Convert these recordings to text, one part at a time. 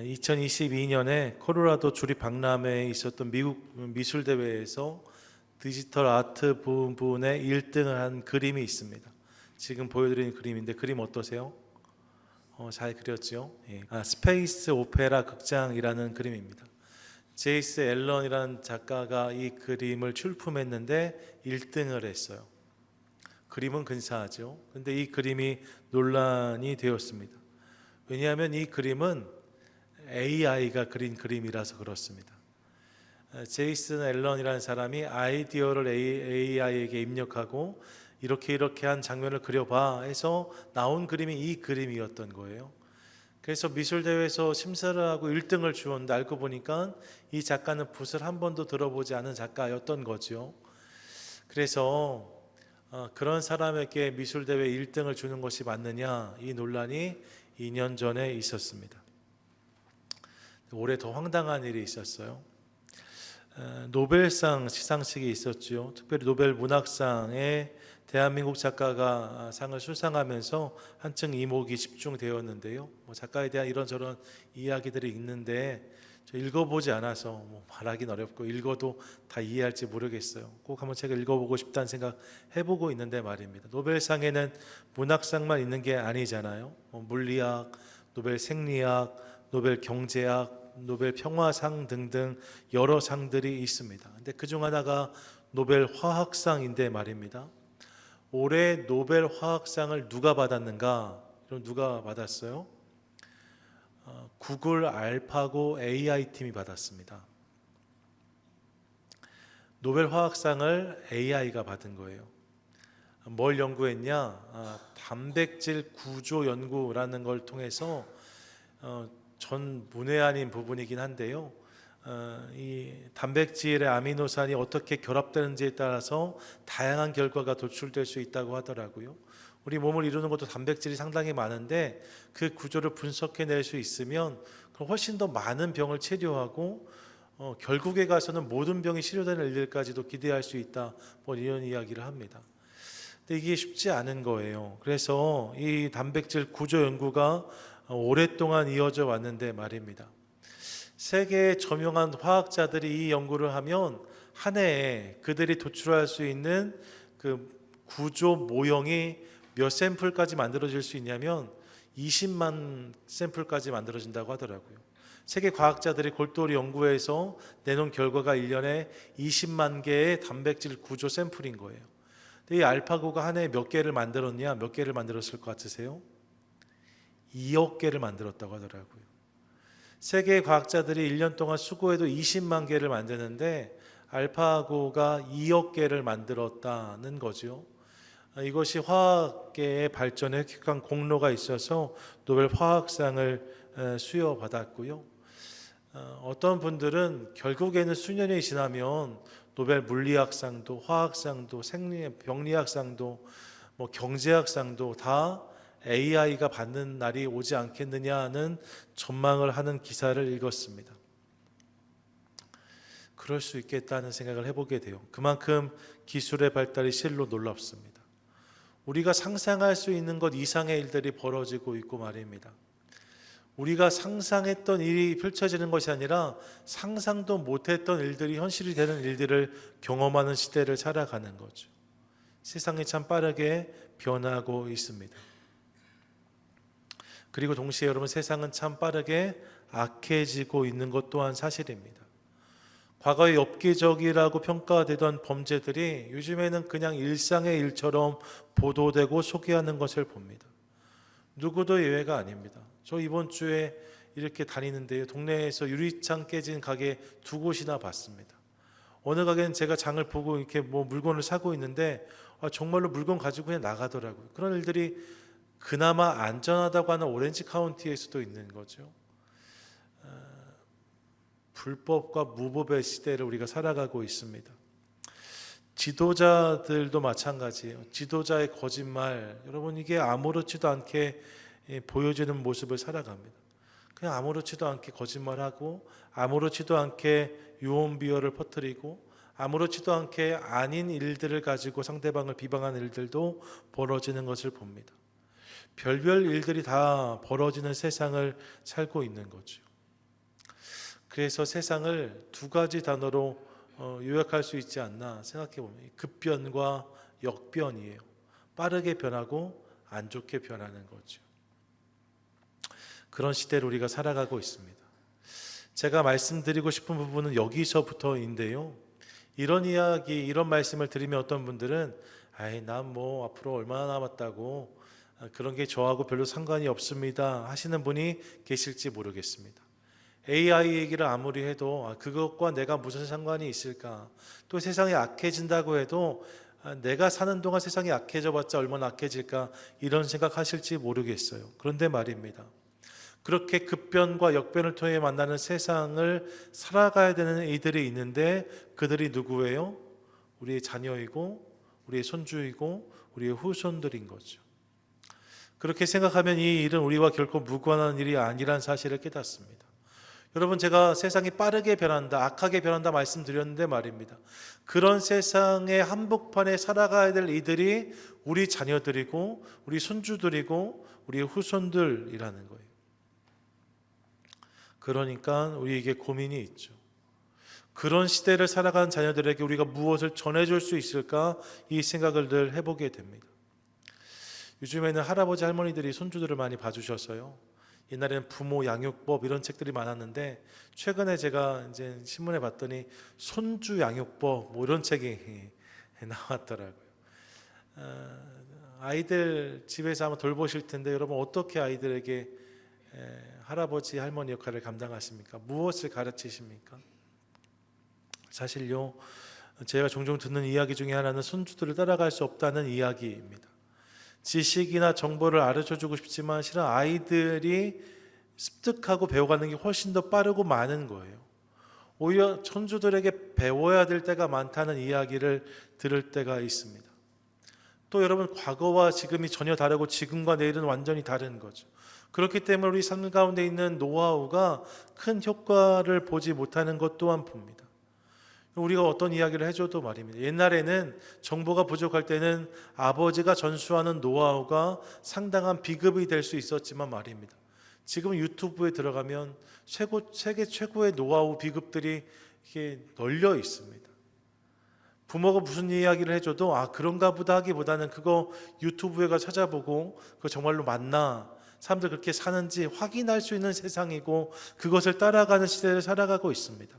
2022년에 콜로라도 주립 박람회에 있었던 미국 미술 대회에서 디지털 아트 부분에 1등을 한 그림이 있습니다. 지금 보여드리는 그림인데 그림 어떠세요? 잘 그렸죠? 예. 스페이스 오페라 극장이라는 그림입니다. 제이스 앨런이라는 작가가 이 그림을 출품했는데 1등을 했어요. 그림은 근사하죠. 근데 이 그림이 논란이 되었습니다. 왜냐하면 이 그림은 AI가 그린 그림이라서 그렇습니다. 제이슨 앨런이라는 사람이 아이디어를 AI에게 입력하고 이렇게 한 장면을 그려봐 해서 나온 그림이 이 그림이었던 거예요. 그래서 미술대회에서 심사를 하고 1등을 주었는데 알고 보니까 이 작가는 붓을 한 번도 들어보지 않은 작가였던 거죠. 그래서 그런 사람에게 미술대회 1등을 주는 것이 맞느냐, 이 논란이 2년 전에 있었습니다. 올해 더 황당한 일이 있었어요. 노벨상 시상식이 있었죠. 특별히 노벨 문학상에 대한민국 작가가 상을 수상하면서 한층 이목이 집중되었는데요. 작가에 대한 이런저런 이야기들이 있는데 저 읽어보지 않아서 말하긴 어렵고 읽어도 다 이해할지 모르겠어요. 꼭 한번 책을 읽어보고 싶다는 생각 해보고 있는데 말입니다. 노벨상에는 문학상만 있는 게 아니잖아요. 물리학, 노벨 생리학, 노벨 경제학, 노벨 평화상 등등 여러 상들이 있습니다. 근데 그중 하나가 노벨 화학상인데 말입니다. 올해 노벨 화학상을 누가 받았는가? 그럼 누가 받았어요? 구글 알파고 AI 팀이 받았습니다. 노벨 화학상을 AI가 받은 거예요. 뭘 연구했냐? 단백질 구조 연구라는 걸 통해서 전 문외한인 부분이긴 한데요. 이 단백질의 아미노산이 어떻게 결합되는지에 따라서 다양한 결과가 도출될 수 있다고 하더라고요. 우리 몸을 이루는 것도 단백질이 상당히 많은데 그 구조를 분석해낼 수 있으면 훨씬 더 많은 병을 치료하고 결국에 가서는 모든 병이 치료되는 일들까지도 기대할 수 있다. 이런 이야기를 합니다. 근데 이게 쉽지 않은 거예요. 그래서 이 단백질 구조 연구가 오랫동안 이어져 왔는데 말입니다. 세계의 저명한 화학자들이 이 연구를 하면 한 해에 그들이 도출할 수 있는 그 구조 모형이 몇 샘플까지 만들어질 수 있냐면 20만 샘플까지 만들어진다고 하더라고요. 세계 과학자들이 골똘히 연구해서 내놓은 결과가 1년에 20만 개의 단백질 구조 샘플인 거예요. 근데 이 알파고가 한 해에 몇 개를 만들었냐? 몇 개를 만들었을 것 같으세요? 2억 개를 만들었다고 하더라고요. 세계 과학자들이 1년 동안 수고해도 20만 개를 만드는데 알파고가 2억 개를 만들었다는 거죠. 이것이 화학계의 발전에 획획한 공로가 있어서 노벨 화학상을 수여받았고요. 어떤 분들은 결국에는 수년이 지나면 노벨 물리학상도 화학상도 병리학상도 경제학상도 다 AI가 받는 날이 오지 않겠느냐는 전망을 하는 기사를 읽었습니다. 그럴 수 있겠다는 생각을 해보게 돼요. 그만큼 기술의 발달이 실로 놀랍습니다. 우리가 상상할 수 있는 것 이상의 일들이 벌어지고 있고 말입니다. 우리가 상상했던 일이 펼쳐지는 것이 아니라 상상도 못했던 일들이 현실이 되는 일들을 경험하는 시대를 살아가는 거죠. 세상이 참 빠르게 변하고 있습니다. 그리고 동시에 여러분, 세상은 참 빠르게 악해지고 있는 것 또한 사실입니다. 과거에 엽기적이라고 평가되던 범죄들이 요즘에는 그냥 일상의 일처럼 보도되고 소개하는 것을 봅니다. 누구도 예외가 아닙니다. 저 이번 주에 이렇게 다니는데요, 동네에서 유리창 깨진 가게 2곳이나 봤습니다. 어느 가게는 제가 장을 보고 이렇게 물건을 사고 있는데 정말로 물건 가지고 그냥 나가더라고요. 그런 일들이 그나마 안전하다고 하는 오렌지 카운티에서도 있는 거죠. 불법과 무법의 시대를 우리가 살아가고 있습니다. 지도자들도 마찬가지예요. 지도자의 거짓말, 여러분, 이게 아무렇지도 않게 보여지는 모습을 살아갑니다. 그냥 아무렇지도 않게 거짓말하고 아무렇지도 않게 유언비어를 퍼뜨리고 아무렇지도 않게 아닌 일들을 가지고 상대방을 비방하는 일들도 벌어지는 것을 봅니다. 별별 일들이 다 벌어지는 세상을 살고 있는 거죠. 그래서 세상을 두 가지 단어로 요약할 수 있지 않나 생각해 보면 급변과 역변이에요. 빠르게 변하고 안 좋게 변하는 거죠. 그런 시대를 우리가 살아가고 있습니다. 제가 말씀드리고 싶은 부분은 여기서부터인데요. 이런 이야기, 이런 말씀을 들으면 어떤 분들은 난 뭐 앞으로 얼마나 남았다고 그런 게 저하고 별로 상관이 없습니다 하시는 분이 계실지 모르겠습니다. AI 얘기를 아무리 해도 그것과 내가 무슨 상관이 있을까? 또 세상이 악해진다고 해도 내가 사는 동안 세상이 악해져 봤자 얼마나 악해질까? 이런 생각하실지 모르겠어요. 그런데 말입니다. 그렇게 급변과 역변을 통해 만나는 세상을 살아가야 되는 이들이 있는데 그들이 누구예요? 우리의 자녀이고 우리의 손주이고 우리의 후손들인 거죠. 그렇게 생각하면 이 일은 우리와 결코 무관한 일이 아니란 사실을 깨닫습니다. 여러분, 제가 세상이 빠르게 변한다, 악하게 변한다 말씀드렸는데 말입니다. 그런 세상의 한복판에 살아가야 될 이들이 우리 자녀들이고 우리 손주들이고 우리의 후손들이라는 거예요. 그러니까 우리에게 고민이 있죠. 그런 시대를 살아가는 자녀들에게 우리가 무엇을 전해줄 수 있을까? 이 생각을 늘 해보게 됩니다. 요즘에는 할아버지 할머니들이 손주들을 많이 봐주셔서요. 옛날에는 부모 양육법 이런 책들이 많았는데 최근에 제가 이제 신문에 봤더니 손주 양육법 뭐 이런 책이 나왔더라고요. 아이들 집에서 한번 돌보실 텐데 여러분 어떻게 아이들에게 할아버지 할머니 역할을 감당하십니까? 무엇을 가르치십니까? 사실요, 제가 종종 듣는 이야기 중에 하나는 손주들을 따라갈 수 없다는 이야기입니다. 지식이나 정보를 알려주고 싶지만 실은 아이들이 습득하고 배워가는 게 훨씬 더 빠르고 많은 거예요. 오히려 손주들에게 배워야 될 때가 많다는 이야기를 들을 때가 있습니다. 또 여러분, 과거와 지금이 전혀 다르고 지금과 내일은 완전히 다른 거죠. 그렇기 때문에 우리 삶 가운데 있는 노하우가 큰 효과를 보지 못하는 것 또한 봅니다. 우리가 어떤 이야기를 해줘도 말입니다. 옛날에는 정보가 부족할 때는 아버지가 전수하는 노하우가 상당한 비급이 될 수 있었지만 말입니다. 지금 유튜브에 들어가면 세계 최고의 노하우 비급들이 이렇게 널려 있습니다. 부모가 무슨 이야기를 해줘도 그런가 보다 하기보다는 그거 유튜브에 가 찾아보고 그거 정말로 맞나? 사람들 그렇게 사는지 확인할 수 있는 세상이고 그것을 따라가는 시대를 살아가고 있습니다.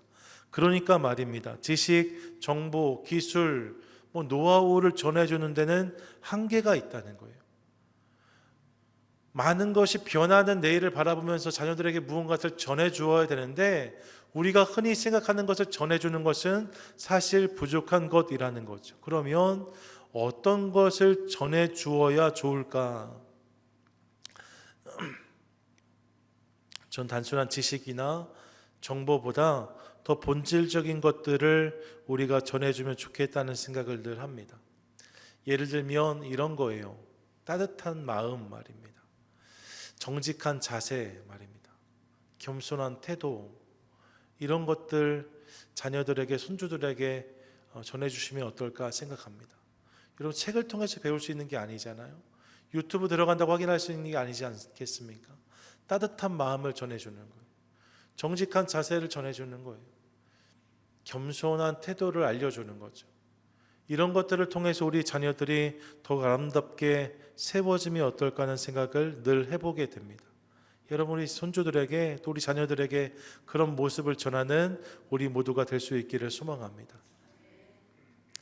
그러니까 말입니다. 지식, 정보, 기술, 노하우를 전해주는 데는 한계가 있다는 거예요. 많은 것이 변하는 내일을 바라보면서 자녀들에게 무언가를 전해주어야 되는데 우리가 흔히 생각하는 것을 전해주는 것은 사실 부족한 것이라는 거죠. 그러면 어떤 것을 전해주어야 좋을까? 전 단순한 지식이나 정보보다 더 본질적인 것들을 우리가 전해주면 좋겠다는 생각을 늘 합니다. 예를 들면 이런 거예요. 따뜻한 마음 말입니다. 정직한 자세 말입니다. 겸손한 태도, 이런 것들 자녀들에게, 손주들에게 전해주시면 어떨까 생각합니다. 여러분, 책을 통해서 배울 수 있는 게 아니잖아요. 유튜브 들어간다고 확인할 수 있는 게 아니지 않겠습니까? 따뜻한 마음을 전해주는 거예요. 정직한 자세를 전해주는 거예요. 겸손한 태도를 알려주는 거죠. 이런 것들을 통해서 우리 자녀들이 더 아름답게 세워지면 어떨까 하는 생각을 늘 해보게 됩니다. 여러분, 우리 손주들에게 또 우리 자녀들에게 그런 모습을 전하는 우리 모두가 될 수 있기를 소망합니다.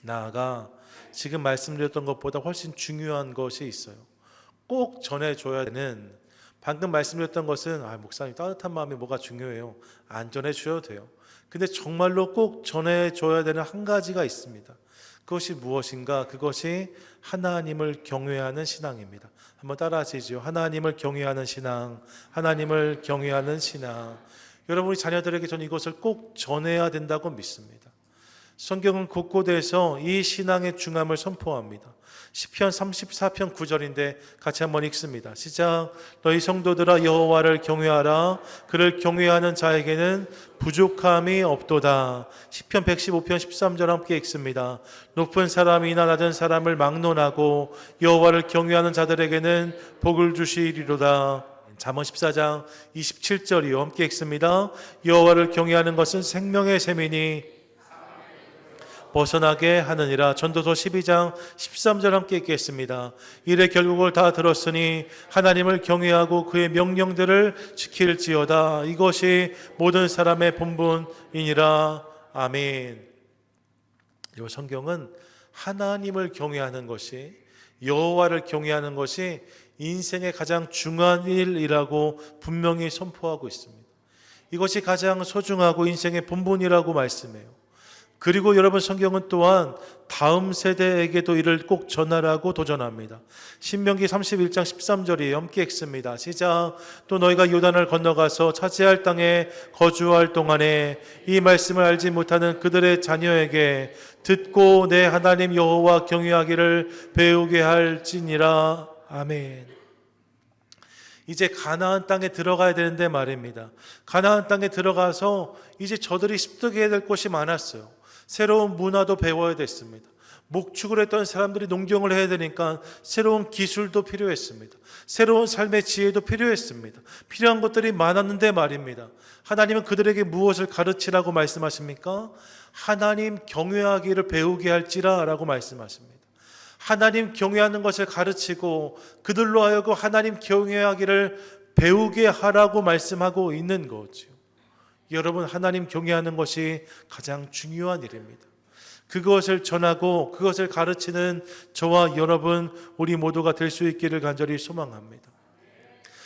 나아가 지금 말씀드렸던 것보다 훨씬 중요한 것이 있어요. 꼭 전해줘야 되는, 방금 말씀드렸던 것은 목사님 따뜻한 마음이 뭐가 중요해요. 안 전해주셔도 돼요. 근데 정말로 꼭 전해줘야 되는 한 가지가 있습니다. 그것이 무엇인가? 그것이 하나님을 경외하는 신앙입니다. 한번 따라 하시죠. 하나님을 경외하는 신앙, 하나님을 경외하는 신앙. 여러분이 자녀들에게 저는 이것을 꼭 전해야 된다고 믿습니다. 성경은 곳곳에서 이 신앙의 중함을 선포합니다. 시편 34편 9절인데 같이 한번 읽습니다. 시작. 너희 성도들아 여호와를 경외하라. 그를 경외하는 자에게는 부족함이 없도다. 시편 115편 13절 함께 읽습니다. 높은 사람이나 낮은 사람을 막론하고 여호와를 경외하는 자들에게는 복을 주시리로다. 잠언 14장 27절이요. 함께 읽습니다. 여호와를 경외하는 것은 생명의 셈이니 벗어나게 하느니라. 전도서 12장 13절 함께 읽겠습니다. 이래 결국을 다 들었으니 하나님을 경외하고 그의 명령들을 지킬지어다. 이것이 모든 사람의 본분이니라. 아멘. 이 성경은 하나님을 경외하는 것이, 여호와를 경외하는 것이 인생의 가장 중요한 일이라고 분명히 선포하고 있습니다. 이것이 가장 소중하고 인생의 본분이라고 말씀해요. 그리고 여러분, 성경은 또한 다음 세대에게도 이를 꼭 전하라고 도전합니다. 신명기 31장 13절이 함께 읽습니다. 시작. 또 너희가 요단을 건너가서 차지할 땅에 거주할 동안에 이 말씀을 알지 못하는 그들의 자녀에게 듣고 내 하나님 여호와 경외하기를 배우게 할지니라. 아멘. 이제 가나안 땅에 들어가야 되는데 말입니다. 가나안 땅에 들어가서 이제 저들이 습득해야 될 것이 많았어요. 새로운 문화도 배워야 됐습니다. 목축을 했던 사람들이 농경을 해야 되니까 새로운 기술도 필요했습니다. 새로운 삶의 지혜도 필요했습니다. 필요한 것들이 많았는데 말입니다. 하나님은 그들에게 무엇을 가르치라고 말씀하십니까? 하나님 경외하기를 배우게 할지라 라고 말씀하십니다. 하나님 경외하는 것을 가르치고 그들로 하여금 하나님 경외하기를 배우게 하라고 말씀하고 있는 거죠. 여러분, 하나님 경외하는 것이 가장 중요한 일입니다. 그것을 전하고 그것을 가르치는 저와 여러분, 우리 모두가 될 수 있기를 간절히 소망합니다.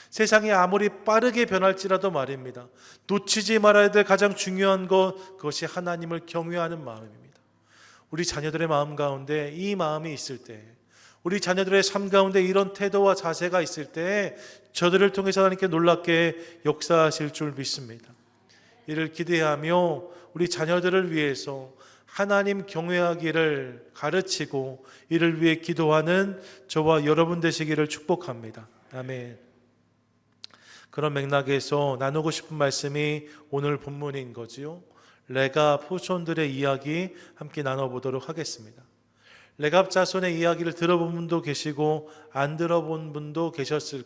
세상이 아무리 빠르게 변할지라도 말입니다. 놓치지 말아야 될 가장 중요한 것, 그것이 하나님을 경외하는 마음입니다. 우리 자녀들의 마음 가운데 이 마음이 있을 때, 우리 자녀들의 삶 가운데 이런 태도와 자세가 있을 때 저들을 통해서 하나님께 놀랍게 역사하실 줄 믿습니다. 이를 기대하며 우리 자녀들을 위해서 하나님 경외하기를 가르치고 이를 위해 기도하는 저와 여러분 되시기를 축복합니다. 아멘. 그런 맥락에서 나누고 싶은 말씀이 오늘 본문인 거지요. 레갑 후손들의 이야기 함께 나눠보도록 하겠습니다. 레갑 자손의 이야기를 들어본 분도 계시고 안 들어본 분도 계실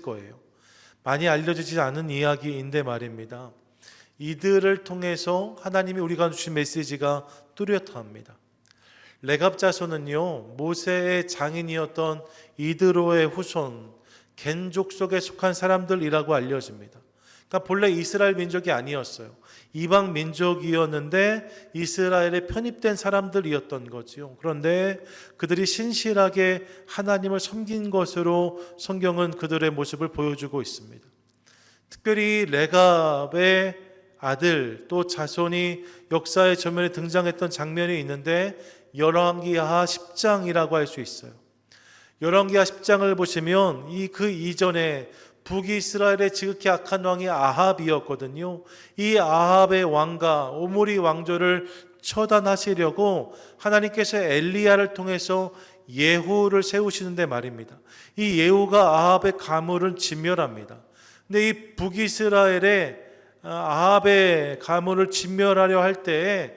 거예요. 많이 알려지지 않은 이야기인데 말입니다. 이들을 통해서 하나님이 우리가 주신 메시지가 뚜렷합니다. 레갑 자손은요, 모세의 장인이었던 이드로의 후손, 겐족 속에 속한 사람들이라고 알려집니다. 그러니까 본래 이스라엘 민족이 아니었어요. 이방 민족이었는데 이스라엘에 편입된 사람들이었던 거지요. 그런데 그들이 신실하게 하나님을 섬긴 것으로 성경은 그들의 모습을 보여주고 있습니다. 특별히 레갑의 아들 또 자손이 역사의 전면에 등장했던 장면이 있는데 열왕기하 10장이라고 할 수 있어요. 열왕기하 10장을 보시면 그 이전에 북이스라엘의 지극히 악한 왕이 아합이었거든요. 이 아합의 왕가 오므리 왕조를 처단하시려고 하나님께서 엘리야를 통해서 예후를 세우시는데 말입니다. 이 예후가 아합의 가문을 진멸합니다. 근데 이 북이스라엘의 아합의 가문을 진멸하려 할 때에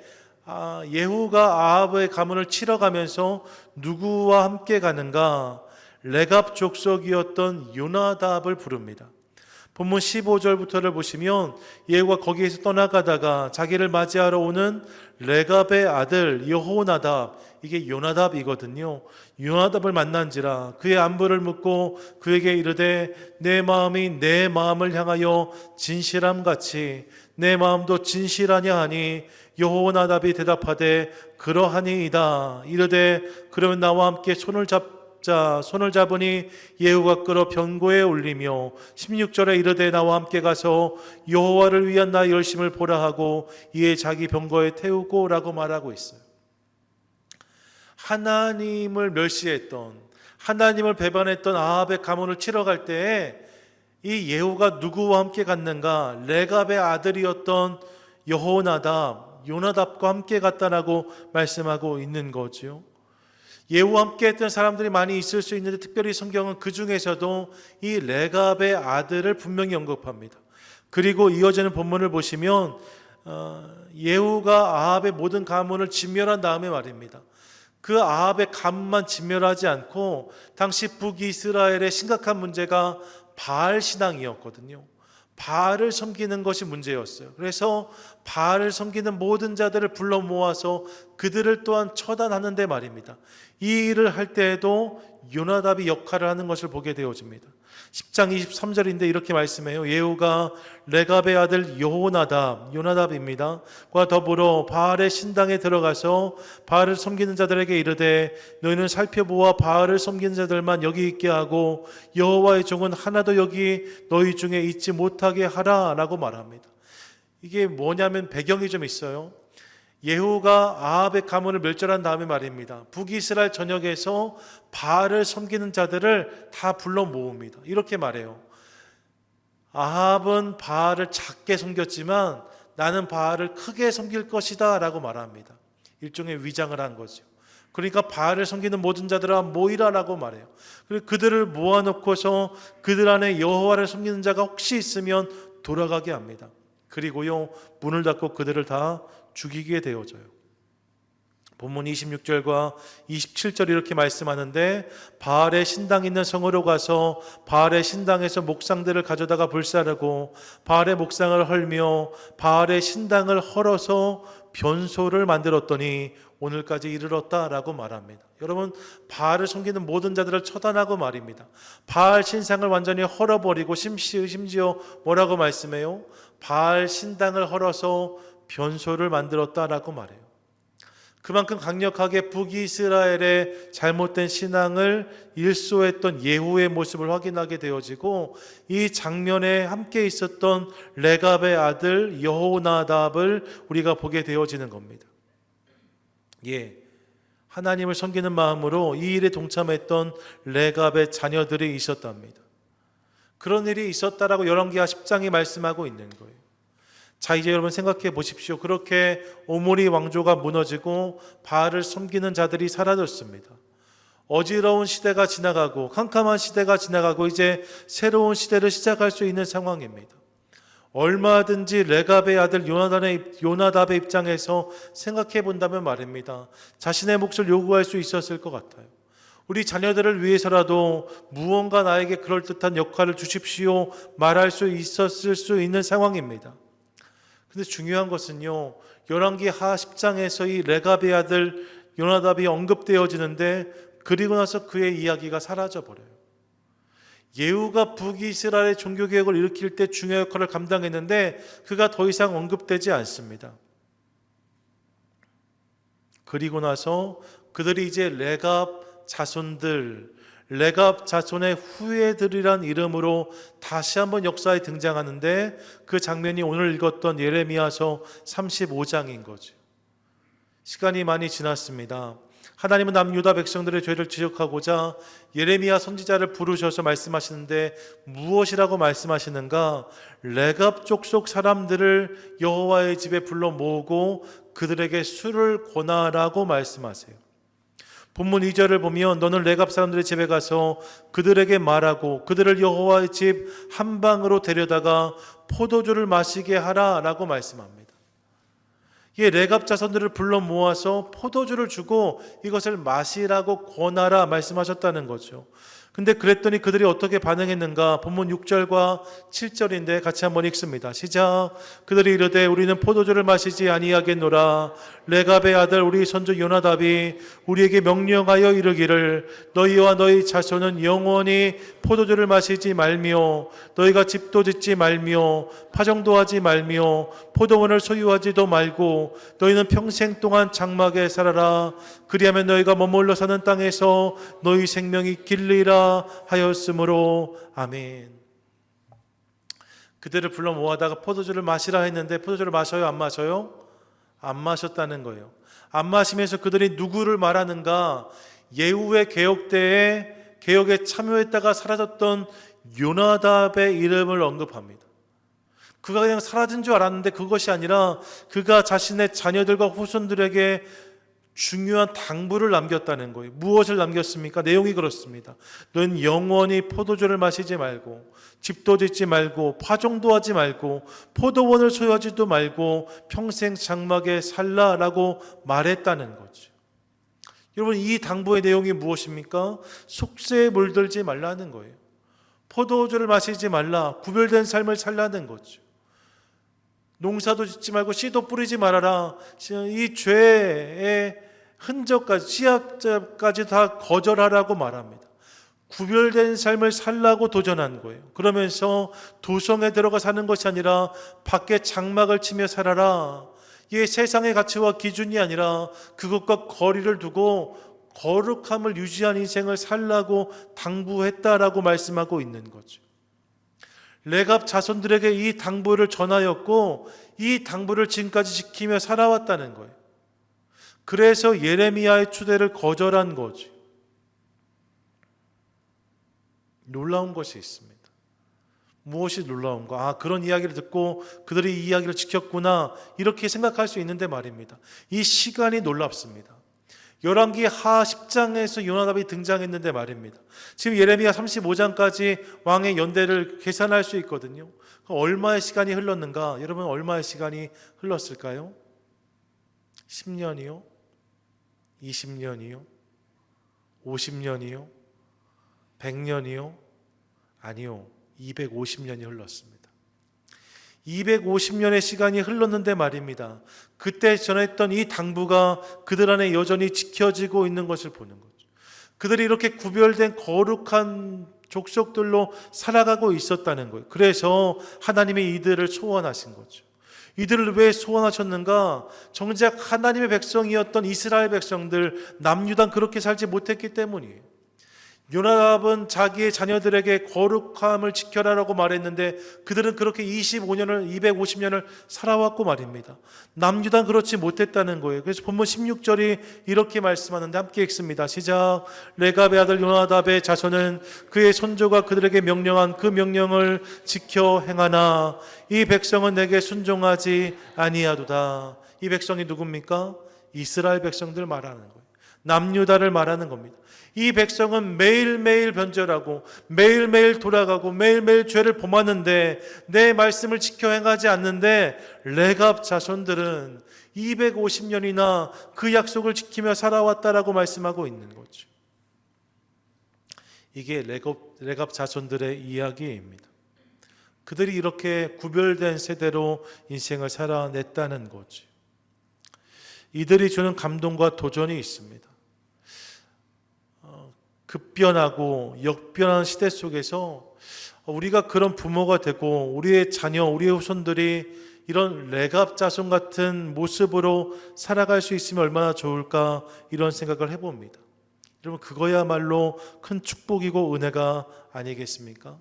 예후가 아합의 가문을 치러 가면서 누구와 함께 가는가? 레갑 족속이었던 요나답을 부릅니다. 본문 15절부터를 보시면 예후가 거기에서 떠나가다가 자기를 맞이하러 오는 레갑의 아들 여호나답, 이게 요나답이거든요. 요나답을 만난지라 그의 안부를 묻고 그에게 이르되 내 마음이 내 마음을 향하여 진실함같이 내 마음도 진실하냐 하니 여호나답이 대답하되 그러하니이다. 이르되 그러면 나와 함께 손을 잡으니 예후가 끌어 병고에 올리며 16절에 이르되 나와 함께 가서 여호와를 위한 나의 열심을 보라 하고 이에 자기 병거에 태우고 라고 말하고 있어요. 하나님을 멸시했던, 하나님을 배반했던 아합의 가문을 치러 갈 때에 이 예후가 누구와 함께 갔는가? 레갑의 아들이었던 여호나답, 요나답과 함께 갔다라고 말씀하고 있는 거죠. 예후와 함께 했던 사람들이 많이 있을 수 있는데 특별히 성경은 그 중에서도 이 레갑의 아들을 분명히 언급합니다. 그리고 이어지는 본문을 보시면 예후가 아합의 모든 가문을 진멸한 다음에 말입니다. 그 아합의 가문만 진멸하지 않고 당시 북이스라엘의 심각한 문제가 바알 신앙이었거든요. 바알을 섬기는 것이 문제였어요. 그래서 바알을 섬기는 모든 자들을 불러 모아서 그들을 또한 처단하는데 말입니다. 이 일을 할 때에도 요나답이 역할을 하는 것을 보게 되어집니다. 10장 23절인데 이렇게 말씀해요. 예후가 레갑의 아들 요나답입니다. 과 더불어 바알의 신당에 들어가서 바알을 섬기는 자들에게 이르되 너희는 살펴보아 바알을 섬기는 자들만 여기 있게 하고 여호와의 종은 하나도 여기 너희 중에 있지 못하게 하라 라고 말합니다. 이게 뭐냐면 배경이 좀 있어요. 예후가 아합의 가문을 멸절한 다음에 말입니다. 북이스라엘 전역에서 바알을 섬기는 자들을 다 불러 모읍니다. 이렇게 말해요. 아합은 바알을 작게 섬겼지만 나는 바알을 크게 섬길 것이다 라고 말합니다. 일종의 위장을 한 거죠. 그러니까 바알을 섬기는 모든 자들아 모이라라고 말해요. 그리고 그들을 모아놓고서 그들 안에 여호와를 섬기는 자가 혹시 있으면 돌아가게 합니다. 그리고요 문을 닫고 그들을 다 죽이게 되어져요. 본문 26절과 27절 이렇게 말씀하는데 바알의 신당 있는 성으로 가서 바알의 신당에서 목상들을 가져다가 불사르고 바알의 목상을 헐며 바알의 신당을 헐어서 변소를 만들었더니 오늘까지 이르렀다라고 말합니다. 여러분, 바알을 섬기는 모든 자들을 처단하고 말입니다. 바알 신상을 완전히 헐어버리고 심지어 뭐라고 말씀해요? 바알 신당을 헐어서 변소를 만들었다라고 말해요. 그만큼 강력하게 북이스라엘의 잘못된 신앙을 일소했던 예후의 모습을 확인하게 되어지고 이 장면에 함께 있었던 레갑의 아들 여호나답을 우리가 보게 되어지는 겁니다. 하나님을 섬기는 마음으로 이 일에 동참했던 레갑의 자녀들이 있었답니다. 그런 일이 있었다라고 열왕기하 10장이 말씀하고 있는 거예요. 자, 이제 여러분 생각해 보십시오. 그렇게 오므리 왕조가 무너지고 바알을 섬기는 자들이 사라졌습니다. 어지러운 시대가 지나가고 캄캄한 시대가 지나가고 이제 새로운 시대를 시작할 수 있는 상황입니다. 얼마든지 레갑의 아들 요나답의 입장에서 생각해 본다면 말입니다. 자신의 몫을 요구할 수 있었을 것 같아요. 우리 자녀들을 위해서라도 무언가 나에게 그럴듯한 역할을 주십시오 말할 수 있었을 수 있는 상황입니다. 근데 중요한 것은요, 열왕기하 10장에서 이 레갑의 아들 요나답이 언급되어지는데 그리고 나서 그의 이야기가 사라져버려요. 예후가 북이스라엘의 종교개혁을 일으킬 때 중요한 역할을 감당했는데 그가 더 이상 언급되지 않습니다. 그리고 나서 그들이 이제 레갑 자손의 후예들이란 이름으로 다시 한번 역사에 등장하는데 그 장면이 오늘 읽었던 예레미야서 35장인 거죠. 시간이 많이 지났습니다. 하나님은 남유다 백성들의 죄를 지적하고자 예레미야 선지자를 부르셔서 말씀하시는데 무엇이라고 말씀하시는가? 레갑 족속 사람들을 여호와의 집에 불러 모으고 그들에게 술을 권하라고 말씀하세요. 본문 2절을 보면 너는 레갑 사람들의 집에 가서 그들에게 말하고 그들을 여호와의 집 한방으로 데려다가 포도주를 마시게 하라라고 말씀합니다. 이 레갑 자손들을 불러 모아서 포도주를 주고 이것을 마시라고 권하라 말씀하셨다는 거죠. 근데 그랬더니 그들이 어떻게 반응했는가? 본문 6절과 7절인데 같이 한번 읽습니다. 시작. 그들이 이르되 우리는 포도주를 마시지 아니하겠노라. 레갑의 아들 우리 선조 요나답이 우리에게 명령하여 이르기를 너희와 너희 자손은 영원히 포도주를 마시지 말며 너희가 집도 짓지 말며 파종도 하지 말며 포도원을 소유하지도 말고 너희는 평생 동안 장막에 살아라. 그리하면 너희가 머물러 사는 땅에서 너희 생명이 길리라 하였으므로 아멘. 그들을 불러 모아다가 포도주를 마시라 했는데 포도주를 마셔요? 안 마셔요? 안 마셨다는 거예요. 안 마시면서 그들이 누구를 말하는가? 예후의 개혁 때에 개혁에 참여했다가 사라졌던 요나답의 이름을 언급합니다. 그가 그냥 사라진 줄 알았는데 그것이 아니라 그가 자신의 자녀들과 후손들에게 중요한 당부를 남겼다는 거예요. 무엇을 남겼습니까? 내용이 그렇습니다. 너는 영원히 포도주를 마시지 말고 집도 짓지 말고 파종도 하지 말고 포도원을 소유하지도 말고 평생 장막에 살라라고 말했다는 거죠. 여러분, 이 당부의 내용이 무엇입니까? 속세에 물들지 말라는 거예요. 포도주를 마시지 말라. 구별된 삶을 살라는 거죠. 농사도 짓지 말고 씨도 뿌리지 말아라. 이 죄의 흔적까지, 씨앗까지 다 거절하라고 말합니다. 구별된 삶을 살라고 도전한 거예요. 그러면서 도성에 들어가 사는 것이 아니라 밖에 장막을 치며 살아라. 이게 세상의 가치와 기준이 아니라 그것과 거리를 두고 거룩함을 유지한 인생을 살라고 당부했다라고 말씀하고 있는 거죠. 레갑 자손들에게 이 당부를 전하였고 이 당부를 지금까지 지키며 살아왔다는 거예요. 그래서 예레미야의 추대를 거절한 거죠. 놀라운 것이 있습니다. 무엇이 놀라운가? 그런 이야기를 듣고 그들이 이 이야기를 지켰구나, 이렇게 생각할 수 있는데 말입니다. 이 시간이 놀랍습니다. 열왕기 하 10장에서 요나답이 등장했는데 말입니다. 지금 예레미야 35장까지 왕의 연대를 계산할 수 있거든요. 얼마의 시간이 흘렀는가? 여러분, 얼마의 시간이 흘렀을까요? 10년이요? 20년이요? 50년이요? 100년이요? 아니요. 250년이 흘렀습니다. 250년의 시간이 흘렀는데 말입니다. 그때 전했던 이 당부가 그들 안에 여전히 지켜지고 있는 것을 보는 거죠. 그들이 이렇게 구별된 거룩한 족속들로 살아가고 있었다는 거예요. 그래서 하나님이 이들을 소원하신 거죠. 이들을 왜 소원하셨는가? 정작 하나님의 백성이었던 이스라엘 백성들, 남유다는 그렇게 살지 못했기 때문이에요. 요나답은 자기의 자녀들에게 거룩함을 지켜라라고 말했는데 그들은 그렇게 25년을 250년을 살아왔고 말입니다. 남유다는 그렇지 못했다는 거예요. 그래서 본문 16절이 이렇게 말씀하는데 함께 읽습니다. 시작. 레갑의 아들 요나답의 자손은 그의 손조가 그들에게 명령한 그 명령을 지켜 행하나 이 백성은 내게 순종하지 아니하도다. 이 백성이 누굽니까? 이스라엘 백성들 말하는 거예요. 남유다를 말하는 겁니다. 이 백성은 매일매일 변절하고 매일매일 돌아가고 매일매일 죄를 범하는데 내 말씀을 지켜 행하지 않는데 레갑 자손들은 250년이나 그 약속을 지키며 살아왔다라고 말씀하고 있는 거죠. 이게 레갑 자손들의 이야기입니다. 그들이 이렇게 구별된 세대로 인생을 살아냈다는 거죠. 이들이 주는 감동과 도전이 있습니다. 급변하고 역변하는 시대 속에서 우리가 그런 부모가 되고 우리의 자녀, 우리의 후손들이 이런 레갑 자손 같은 모습으로 살아갈 수 있으면 얼마나 좋을까, 이런 생각을 해봅니다. 여러분, 그거야말로 큰 축복이고 은혜가 아니겠습니까?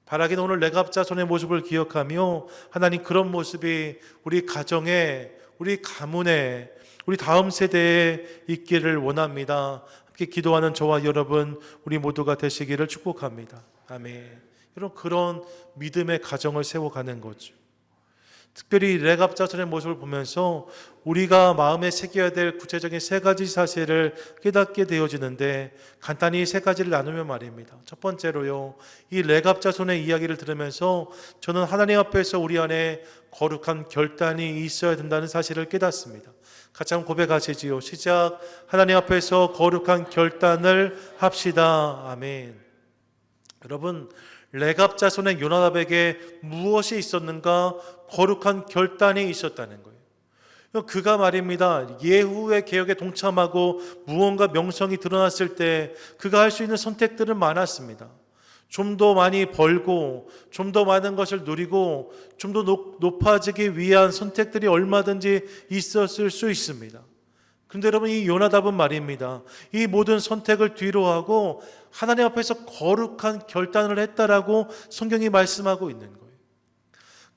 바라기는 오늘 레갑 자손의 모습을 기억하며 하나님 그런 모습이 우리 가정에, 우리 가문에, 우리 다음 세대에 있기를 원합니다. 함께 기도하는 저와 여러분, 우리 모두가 되시기를 축복합니다. 아멘. 여러분, 그런 믿음의 가정을 세워가는 거죠. 특별히 레갑 자손의 모습을 보면서 우리가 마음에 새겨야 될 구체적인 세 가지 사실을 깨닫게 되어지는데 간단히 세 가지를 나누면 말입니다. 첫 번째로요, 이 레갑 자손의 이야기를 들으면서 저는 하나님 앞에서 우리 안에 거룩한 결단이 있어야 된다는 사실을 깨닫습니다. 같이 한번 고백하시지요. 시작. 하나님 앞에서 거룩한 결단을 합시다. 아멘. 여러분, 레갑 자손의 요나답에게 무엇이 있었는가? 거룩한 결단이 있었다는 거예요. 그가 말입니다. 예후의 개혁에 동참하고 무언가 명성이 드러났을 때 그가 할 수 있는 선택들은 많았습니다. 좀 더 많이 벌고 좀 더 많은 것을 누리고 좀 더 높아지기 위한 선택들이 얼마든지 있었을 수 있습니다. 그런데 여러분, 이 요나답은 말입니다. 이 모든 선택을 뒤로하고 하나님 앞에서 거룩한 결단을 했다라고 성경이 말씀하고 있는 거예요.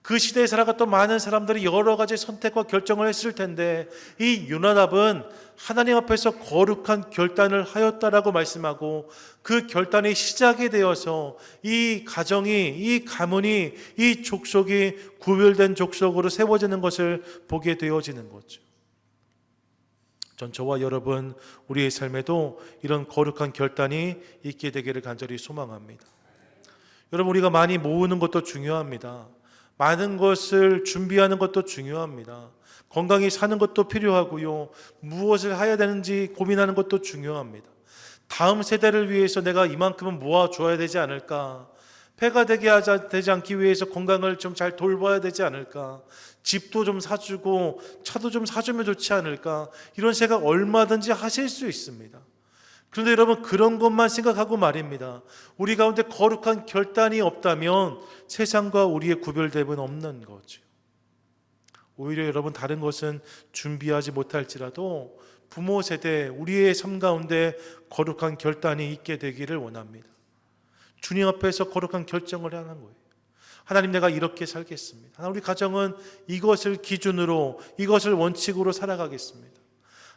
그 시대에 살아갔던 많은 사람들이 여러 가지 선택과 결정을 했을 텐데 이 요나답은 하나님 앞에서 거룩한 결단을 하였다라고 말씀하고 그 결단이 시작이 되어서 이 가정이, 이 가문이, 이 족속이 구별된 족속으로 세워지는 것을 보게 되어지는 거죠. 전 저와 여러분, 우리의 삶에도 이런 거룩한 결단이 있게 되기를 간절히 소망합니다. 여러분, 우리가 많이 모으는 것도 중요합니다. 많은 것을 준비하는 것도 중요합니다. 건강히 사는 것도 필요하고요. 무엇을 해야 되는지 고민하는 것도 중요합니다. 다음 세대를 위해서 내가 이만큼은 모아줘야 되지 않을까? 폐가 되지 않기 위해서 건강을 좀 잘 돌봐야 되지 않을까? 집도 좀 사주고 차도 좀 사주면 좋지 않을까? 이런 생각 얼마든지 하실 수 있습니다. 그런데 여러분, 그런 것만 생각하고 말입니다. 우리 가운데 거룩한 결단이 없다면 세상과 우리의 구별됨은 없는 거죠. 오히려 여러분, 다른 것은 준비하지 못할지라도 부모 세대, 우리의 삶 가운데 거룩한 결단이 있게 되기를 원합니다. 주님 앞에서 거룩한 결정을 하는 거예요. 하나님, 내가 이렇게 살겠습니다. 우리 가정은 이것을 기준으로, 이것을 원칙으로 살아가겠습니다.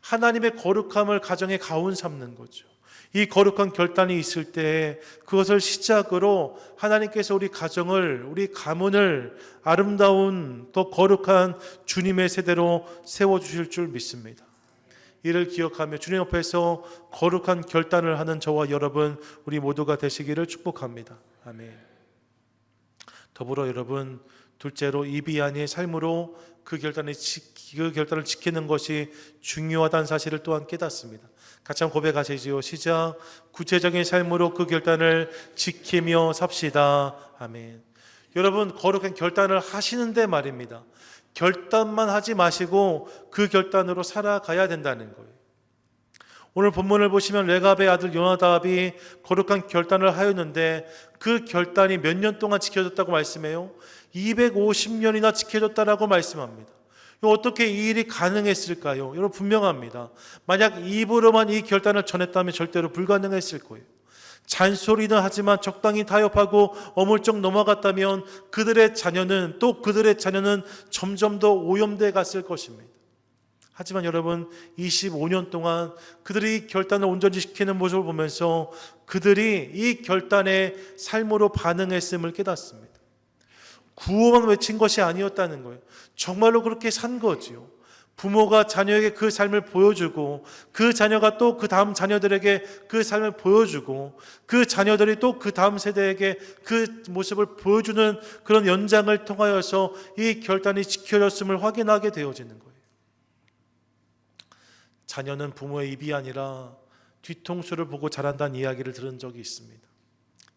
하나님의 거룩함을 가정에 가운 삼는 거죠. 이 거룩한 결단이 있을 때 그것을 시작으로 하나님께서 우리 가정을, 우리 가문을 아름다운 더 거룩한 주님의 세대로 세워주실 줄 믿습니다. 이를 기억하며 주님 앞에서 거룩한 결단을 하는 저와 여러분, 우리 모두가 되시기를 축복합니다. 아멘. 더불어 여러분, 둘째로 이비인의 삶으로 그 결단을 지키는 것이 중요하다는 사실을 또한 깨닫습니다. 같이 한번 고백하시지요. 시작. 구체적인 삶으로 그 결단을 지키며 삽시다. 아멘. 여러분, 거룩한 결단을 하시는데 말입니다, 결단만 하지 마시고 그 결단으로 살아가야 된다는 거예요. 오늘 본문을 보시면 레갑의 아들 요나답이 거룩한 결단을 하였는데 그 결단이 몇 년 동안 지켜졌다고 말씀해요? 250년이나 지켜졌다라고 말씀합니다. 어떻게 이 일이 가능했을까요? 여러분, 분명합니다. 만약 입으로만 이 결단을 전했다면 절대로 불가능했을 거예요. 잔소리는 하지만 적당히 타협하고 어물쩍 넘어갔다면 그들의 자녀는 점점 더 오염돼 갔을 것입니다. 하지만 여러분, 25년 동안 그들이 이 결단을 온전히 지키는 모습을 보면서 그들이 이 결단의 삶으로 반응했음을 깨닫습니다. 구호만 외친 것이 아니었다는 거예요. 정말로 그렇게 산 거지요. 부모가 자녀에게 그 삶을 보여주고 그 자녀가 또 그 다음 자녀들에게 그 삶을 보여주고 그 자녀들이 또 그 다음 세대에게 그 모습을 보여주는 그런 연장을 통하여서 이 결단이 지켜졌음을 확인하게 되어지는 거예요. 자녀는 부모의 입이 아니라 뒤통수를 보고 자란다는 이야기를 들은 적이 있습니다.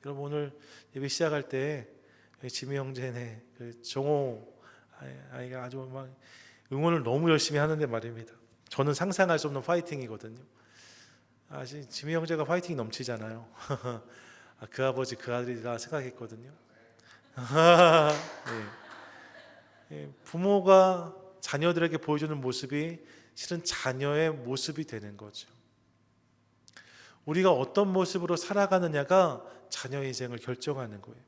여러분, 오늘 예배 시작할 때 지미 형제네 그 정호 아이가 아주 막 응원을 너무 열심히 하는데 말입니다, 저는 상상할 수 없는 파이팅이거든요. 지미 형제가 파이팅이 넘치잖아요. 그 아버지 그 아들이라 생각했거든요. 네. 부모가 자녀들에게 보여주는 모습이 실은 자녀의 모습이 되는 거죠. 우리가 어떤 모습으로 살아가느냐가 자녀의 인생을 결정하는 거예요.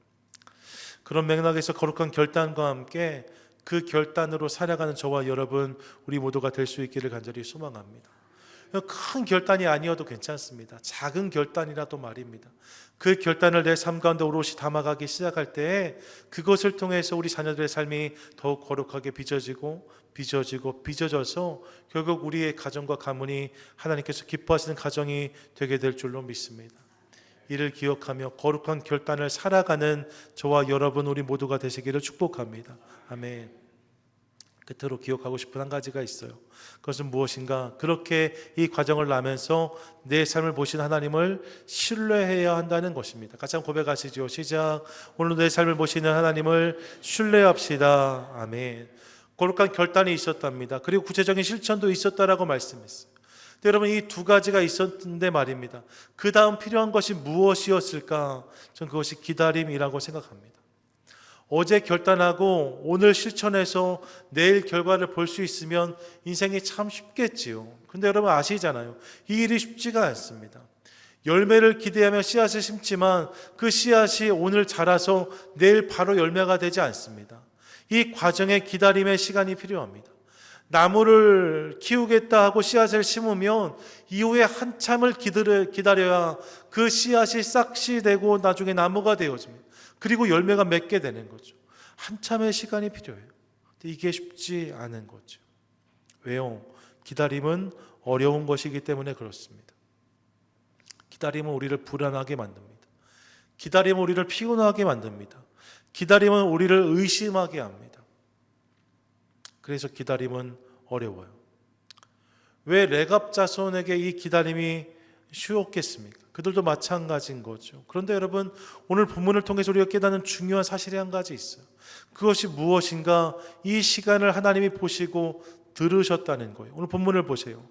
그런 맥락에서 거룩한 결단과 함께 그 결단으로 살아가는 저와 여러분, 우리 모두가 될 수 있기를 간절히 소망합니다. 큰 결단이 아니어도 괜찮습니다. 작은 결단이라도 말입니다. 그 결단을 내 삶 가운데 오롯이 담아가기 시작할 때 그것을 통해서 우리 자녀들의 삶이 더욱 거룩하게 빚어져서 결국 우리의 가정과 가문이 하나님께서 기뻐하시는 가정이 되게 될 줄로 믿습니다. 이를 기억하며 거룩한 결단을 살아가는 저와 여러분, 우리 모두가 되시기를 축복합니다. 아멘. 끝으로 기억하고 싶은 한 가지가 있어요. 그것은 무엇인가? 그렇게 이 과정을 나면서 내 삶을 보신 하나님을 신뢰해야 한다는 것입니다. 같이 한번 고백하시죠. 시작. 오늘 내 삶을 보시는 하나님을 신뢰합시다. 아멘. 거룩한 결단이 있었답니다. 그리고 구체적인 실천도 있었다라고 말씀했어요. 여러분, 이 두 가지가 있었는데 말입니다, 그 다음 필요한 것이 무엇이었을까? 저는 그것이 기다림이라고 생각합니다. 어제 결단하고 오늘 실천해서 내일 결과를 볼 수 있으면 인생이 참 쉽겠지요. 근데 여러분 아시잖아요, 이 일이 쉽지가 않습니다. 열매를 기대하며 씨앗을 심지만 그 씨앗이 오늘 자라서 내일 바로 열매가 되지 않습니다. 이 과정에 기다림의 시간이 필요합니다. 나무를 키우겠다 하고 씨앗을 심으면 이후에 한참을 기다려야 그 씨앗이 싹시 되고 나중에 나무가 되어집니다. 그리고 열매가 맺게 되는 거죠. 한참의 시간이 필요해요. 근데 이게 쉽지 않은 거죠. 왜요? 기다림은 어려운 것이기 때문에 그렇습니다. 기다림은 우리를 불안하게 만듭니다. 기다림은 우리를 피곤하게 만듭니다. 기다림은 우리를 의심하게 합니다. 그래서 기다림은 어려워요. 왜 레갑 자손에게 이 기다림이 쉬웠겠습니까? 그들도 마찬가지인 거죠. 그런데 여러분, 오늘 본문을 통해서 우리가 깨닫는 중요한 사실이 한 가지 있어요. 그것이 무엇인가? 이 시간을 하나님이 보시고 들으셨다는 거예요. 오늘 본문을 보세요.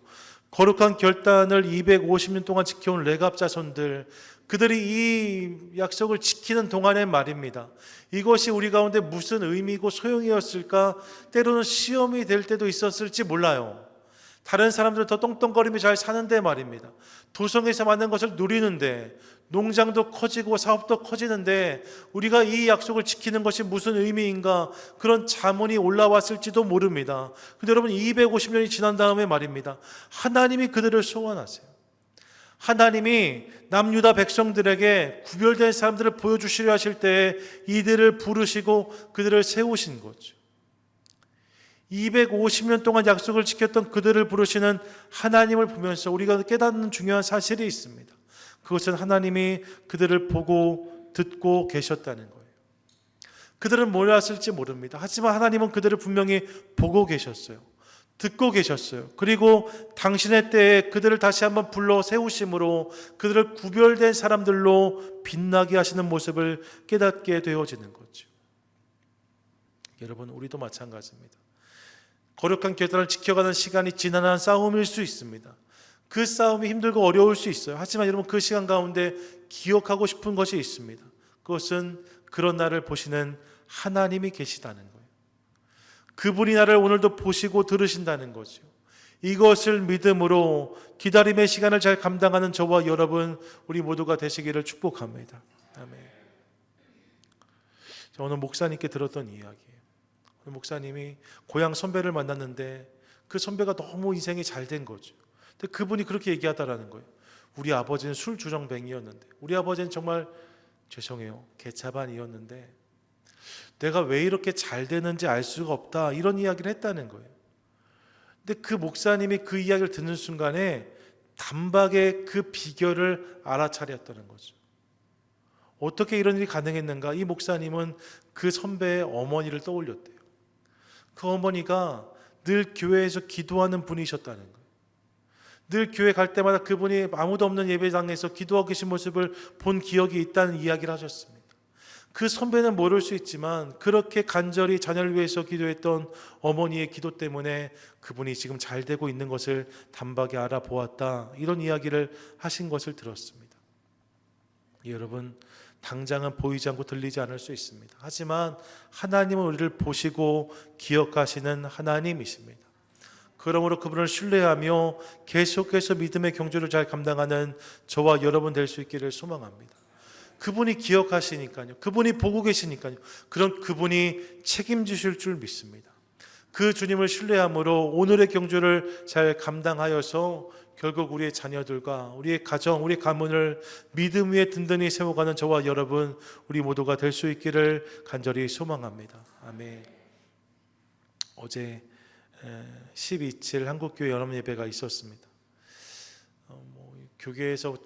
거룩한 결단을 250년 동안 지켜온 레갑 자손들, 그들이 이 약속을 지키는 동안의 말입니다. 이것이 우리 가운데 무슨 의미고 소용이었을까? 때로는 시험이 될 때도 있었을지 몰라요. 다른 사람들 더 똥똥거리며 잘 사는데 말입니다. 도성에서 만든 것을 누리는데, 농장도 커지고 사업도 커지는데 우리가 이 약속을 지키는 것이 무슨 의미인가, 그런 자문이 올라왔을지도 모릅니다. 근데 여러분, 250년이 지난 다음에 말입니다, 하나님이 그들을 소환하세요. 하나님이 남유다 백성들에게 구별된 사람들을 보여주시려 하실 때에 이들을 부르시고 그들을 세우신 거죠. 250년 동안 약속을 지켰던 그들을 부르시는 하나님을 보면서 우리가 깨닫는 중요한 사실이 있습니다. 그것은 하나님이 그들을 보고 듣고 계셨다는 거예요. 그들은 몰랐을지 모릅니다. 하지만 하나님은 그들을 분명히 보고 계셨어요. 듣고 계셨어요. 그리고 당신의 때에 그들을 다시 한번 불러 세우심으로 그들을 구별된 사람들로 빛나게 하시는 모습을 깨닫게 되어지는 거죠. 여러분, 우리도 마찬가지입니다. 거룩한 결단을 지켜가는 시간이 지난한 싸움일 수 있습니다. 그 싸움이 힘들고 어려울 수 있어요. 하지만 여러분, 그 시간 가운데 기억하고 싶은 것이 있습니다. 그것은 그런 나를 보시는 하나님이 계시다는 거예요. 그분이 나를 오늘도 보시고 들으신다는 거죠. 이것을 믿음으로 기다림의 시간을 잘 감당하는 저와 여러분, 우리 모두가 되시기를 축복합니다. 아멘. 오늘 목사님께 들었던 이야기예요. 목사님이 고향 선배를 만났는데 그 선배가 너무 인생이 잘 된 거죠. 근데 그분이 그렇게 얘기하다라는 거예요. 우리 아버지는 술 주정뱅이였는데, 우리 아버지는 정말 죄송해요, 개차반이었는데 내가 왜 이렇게 잘 되는지 알 수가 없다, 이런 이야기를 했다는 거예요. 근데 그 목사님이 그 이야기를 듣는 순간에 단박에 그 비결을 알아차렸다는 거죠. 어떻게 이런 일이 가능했는가? 이 목사님은 그 선배의 어머니를 떠올렸대요. 그 어머니가 늘 교회에서 기도하는 분이셨다는 거예요. 늘 교회 갈 때마다 그분이 아무도 없는 예배당에서 기도하고 계신 모습을 본 기억이 있다는 이야기를 하셨습니다. 그 선배는 모를 수 있지만 그렇게 간절히 자녀를 위해서 기도했던 어머니의 기도 때문에 그분이 지금 잘 되고 있는 것을 단박에 알아보았다, 이런 이야기를 하신 것을 들었습니다. 여러분, 당장은 보이지 않고 들리지 않을 수 있습니다. 하지만 하나님은 우리를 보시고 기억하시는 하나님이십니다. 그러므로 그분을 신뢰하며 계속해서 믿음의 경주를 잘 감당하는 저와 여러분 될 수 있기를 소망합니다. 그분이 기억하시니까요, 그분이 보고 계시니까요, 그런 그분이 책임지실 줄 믿습니다. 그 주님을 신뢰함으로 오늘의 경주를 잘 감당하여서 결국 우리의 자녀들과 우리의 가정, 우리의 가문을 믿음 위에 든든히 세워가는 저와 여러분, 우리 모두가 될 수 있기를 간절히 소망합니다. 아멘. 어제 12.7 한국교회 연합예배가 있었습니다. 교계에서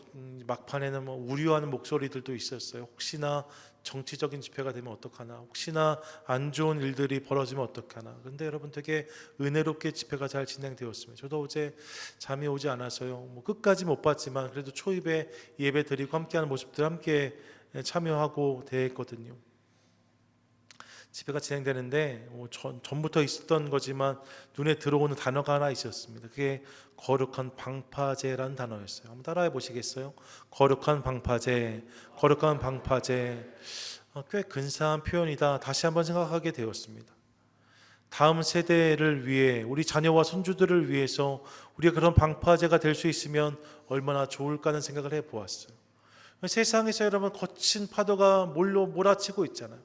막판에는 우려하는 목소리들도 있었어요. 혹시나 정치적인 집회가 되면 어떡하나, 혹시나 안 좋은 일들이 벌어지면 어떡하나. 그런데 여러분, 되게 은혜롭게 집회가 잘 진행되었습니다. 저도 어제 잠이 오지 않아서요, 끝까지 못 봤지만 그래도 초입에 예배 드리고 함께하는 모습들 함께 참여하고 대했거든요. 집회가 진행되는데 전부터 있었던 거지만 눈에 들어오는 단어가 하나 있었습니다. 그게 거룩한 방파제라는 단어였어요. 한번 따라해 보시겠어요? 거룩한 방파제, 거룩한 방파제. 꽤 근사한 표현이다. 다시 한번 생각하게 되었습니다. 다음 세대를 위해, 우리 자녀와 손주들을 위해서 우리가 그런 방파제가 될 수 있으면 얼마나 좋을까 하는 생각을 해보았어요. 세상에서 여러분, 거친 파도가 몰아치고 있잖아요.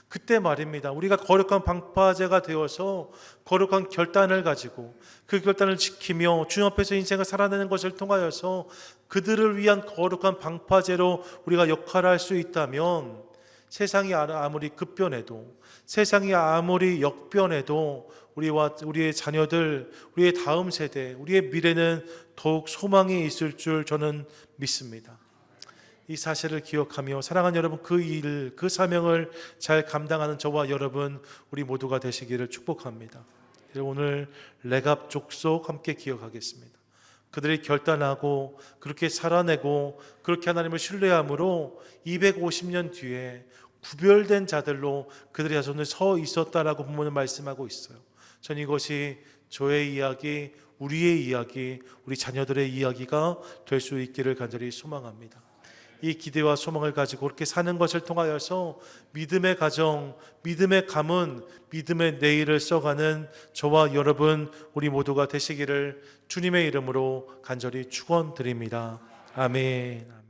그때 말입니다, 우리가 거룩한 방파제가 되어서 거룩한 결단을 가지고 그 결단을 지키며 주님 앞에서 인생을 살아내는 것을 통하여서 그들을 위한 거룩한 방파제로 우리가 역할할 수 있다면, 세상이 아무리 급변해도, 세상이 아무리 역변해도 우리와 우리의 자녀들, 우리의 다음 세대, 우리의 미래는 더욱 소망이 있을 줄 저는 믿습니다. 이 사실을 기억하며 사랑하는 여러분, 그 일, 그 사명을 잘 감당하는 저와 여러분, 우리 모두가 되시기를 축복합니다. 오늘 레갑 족속 함께 기억하겠습니다. 그들이 결단하고 그렇게 살아내고 그렇게 하나님을 신뢰함으로 250년 뒤에 구별된 자들로 그들의 자손을 서 있었다라고 본문은 말씀하고 있어요. 전 이것이 저의 이야기, 우리의 이야기, 우리 자녀들의 이야기가 될 수 있기를 간절히 소망합니다. 이 기대와 소망을 가지고 그렇게 사는 것을 통하여서 믿음의 가정, 믿음의 가문, 믿음의 내일을 써가는 저와 여러분 우리 모두가 되시기를 주님의 이름으로 간절히 축원드립니다. 아멘.